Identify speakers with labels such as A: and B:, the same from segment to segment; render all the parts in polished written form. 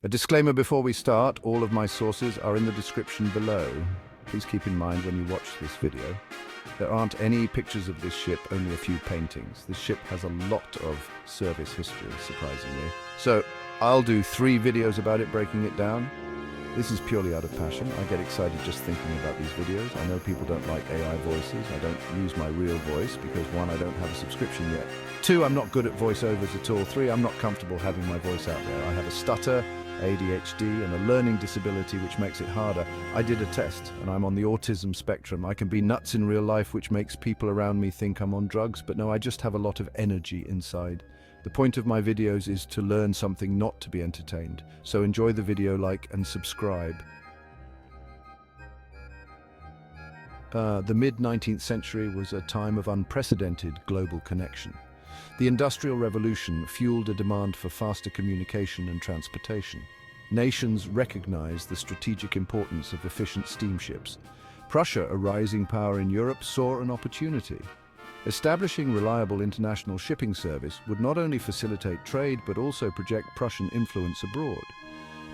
A: A disclaimer before we start: all of my sources are in the description below. Please keep in mind when you watch this video, there aren't any pictures of this ship, only a few paintings. This ship has a lot of service history, surprisingly. So I'll do 3 videos about it, breaking it down. This is purely out of passion. I get excited just thinking about these videos. I know people don't like AI voices. I don't use my real voice because 1, I don't have a subscription yet. 2, I'm not good at voiceovers at all. 3, I'm not comfortable having my voice out there. I have a stutter, ADHD, and a learning disability which makes it harder. I did a test and I'm on the autism spectrum. I can be nuts in real life, which makes people around me think I'm on drugs, but no, I just have a lot of energy inside. The point of my videos is to learn something, not to be entertained. So enjoy the video, like and subscribe. The mid-19th century was a time of unprecedented global connection. The Industrial Revolution fueled a demand for faster communication and transportation. Nations recognized the strategic importance of efficient steamships. Prussia, a rising power in Europe, saw an opportunity. Establishing reliable international shipping service would not only facilitate trade but also project Prussian influence abroad.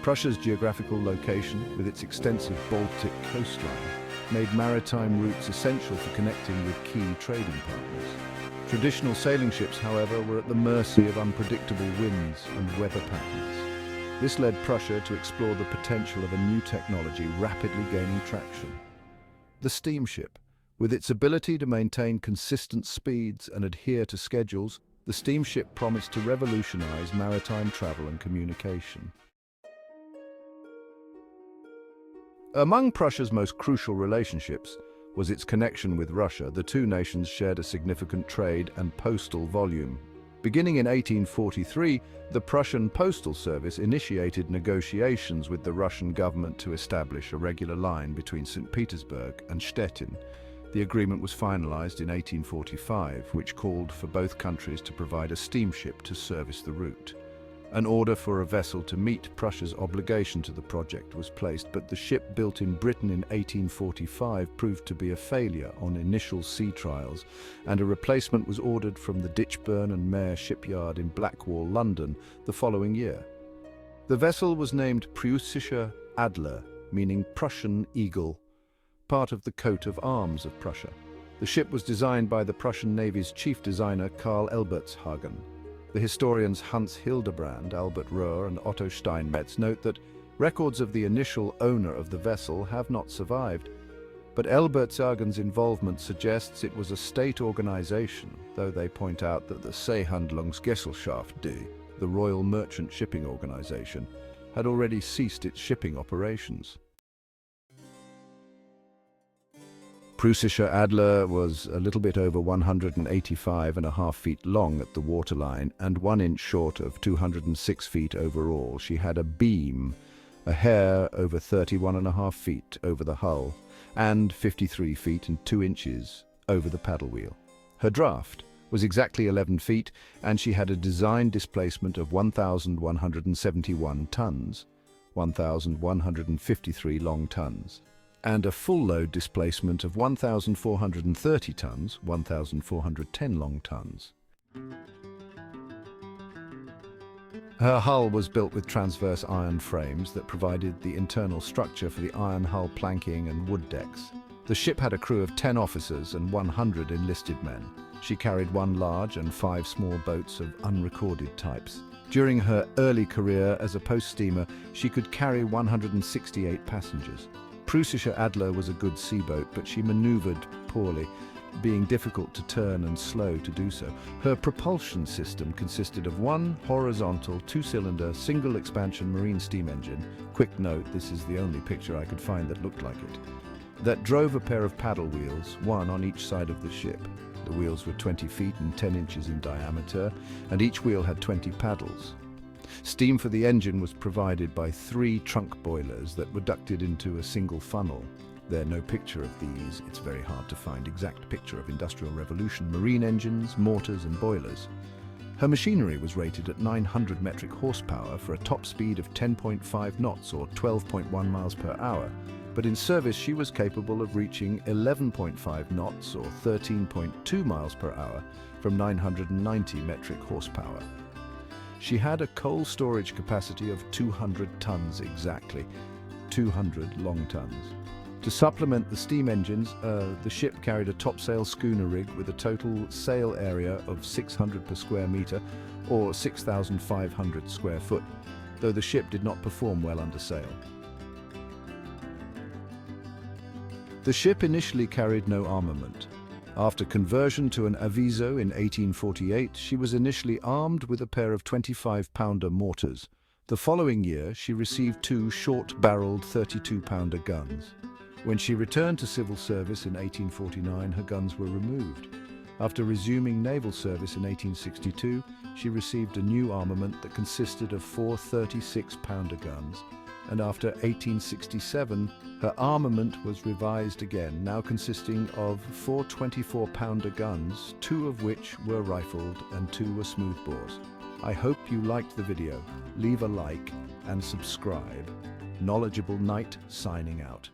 A: Prussia's geographical location, with its extensive Baltic coastline, made maritime routes essential for connecting with key trading partners. Traditional sailing ships, however, were at the mercy of unpredictable winds and weather patterns. This led Prussia to explore the potential of a new technology rapidly gaining traction: the steamship. With its ability to maintain consistent speeds and adhere to schedules, the steamship promised to revolutionize maritime travel and communication. Among Prussia's most crucial relationships was its connection with Russia. The two nations shared a significant trade and postal volume. Beginning in 1843, the Prussian Postal Service initiated negotiations with the Russian government to establish a regular line between St. Petersburg and Stettin. The agreement was finalized in 1845, which called for both countries to provide a steamship to service the route. An order for a vessel to meet Prussia's obligation to the project was placed, but the ship built in Britain in 1845 proved to be a failure on initial sea trials, and a replacement was ordered from the Ditchburn Mare shipyard in Blackwall, London, the following year. The vessel was named Preussischer Adler, meaning Prussian eagle, part of the coat of arms of Prussia. The ship was designed by the Prussian Navy's chief designer Karl Elbertshagen. The historians Hans Hildebrand, Albert Rohr, and Otto Steinmetz note that records of the initial owner of the vessel have not survived, but Elbertshagen's involvement suggests it was a state organization, though they point out that the Seehandlungsgesellschaft D, the Royal Merchant Shipping Organization, had already ceased its shipping operations. Preussischer Adler was a little bit over 185.5 feet long at the waterline and 1 inch short of 206 feet overall. She had a beam, a hair over 31.5 feet over the hull, and 53 feet and 2 inches over the paddle wheel. Her draft was exactly 11 feet, and she had a design displacement of 1,171 tons, 1,153 long tons, and a full load displacement of 1,430 tons, 1,410 long tons. Her hull was built with transverse iron frames that provided the internal structure for the iron hull planking and wood decks. The ship had a crew of 10 officers and 100 enlisted men. She carried 1 large and 5 small boats of unrecorded types. During her early career as a post steamer, she could carry 168 passengers. Preussischer Adler was a good seaboat, but she maneuvered poorly, being difficult to turn and slow to do so. Her propulsion system consisted of 1 horizontal 2-cylinder single-expansion marine steam engine. Quick note, this is the only picture I could find that looked like it. That drove a pair of paddle wheels, 1 on each side of the ship. The wheels were 20 feet and 10 inches in diameter, and each wheel had 20 paddles. Steam for the engine was provided by 3 trunk boilers that were ducted into a single funnel. There's no picture of these. It's very hard to find exact picture of Industrial Revolution marine engines, mortars and boilers. Her machinery was rated at 900 metric horsepower for a top speed of 10.5 knots or 12.1 miles per hour, but in service she was capable of reaching 11.5 knots or 13.2 miles per hour from 990 metric horsepower. She had a coal storage capacity of 200 tons exactly, 200 long tons. To supplement the steam engines, the ship carried a topsail schooner rig with a total sail area of 600 per square meter, or 6,500 square foot, though the ship did not perform well under sail. The ship initially carried no armament. After conversion to an aviso in 1848, she was initially armed with a pair of 25-pounder mortars. The following year, she received 2 short-barreled 32-pounder guns. When she returned to civil service in 1849, her guns were removed. After resuming naval service in 1862, she received a new armament that consisted of 4 36-pounder guns, and after 1867, her armament was revised again, now consisting of 4 24-pounder guns, 2 of which were rifled and 2 were smoothbores. I hope you liked the video. Leave a like and subscribe. Knowledgeable Knight signing out.